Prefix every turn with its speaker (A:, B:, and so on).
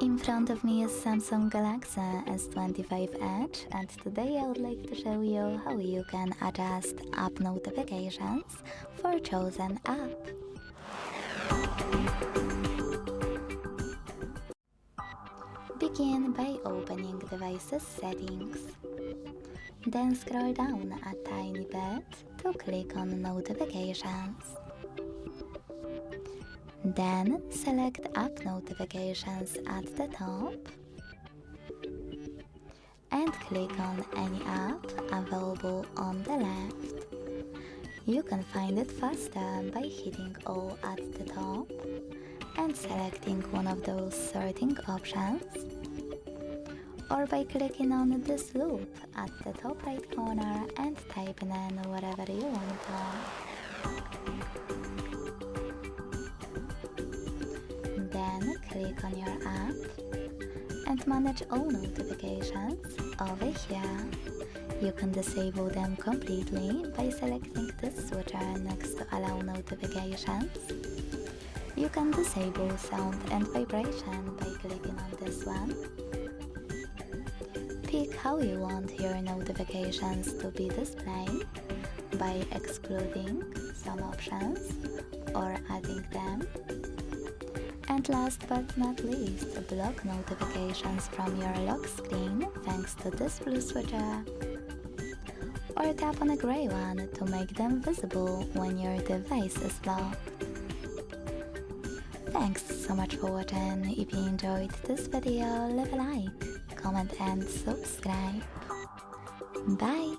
A: In front of me is Samsung Galaxy S25 Edge, and today I would like to show you how you can adjust app notifications for chosen app. Begin by opening Devices Settings. Then scroll down a tiny bit to click on Notifications. Then select App Notifications at the top and click on any app available on the left. You can find it faster by hitting All at the top and selecting one of those sorting options, or by clicking on this loop at the top right corner and typing in whatever you want to. Then click on your app and manage all notifications over here. You can disable them completely by selecting this switcher next to Allow Notifications. You can disable sound and vibration by clicking on this one. Pick how you want your notifications to be displayed by excluding some options or adding them. And last but not least, block notifications from your lock screen thanks to this blue switcher. Or tap on a gray one to make them visible when your device is locked. Thanks so much for watching. If you enjoyed this video, leave a like, comment and subscribe. Bye!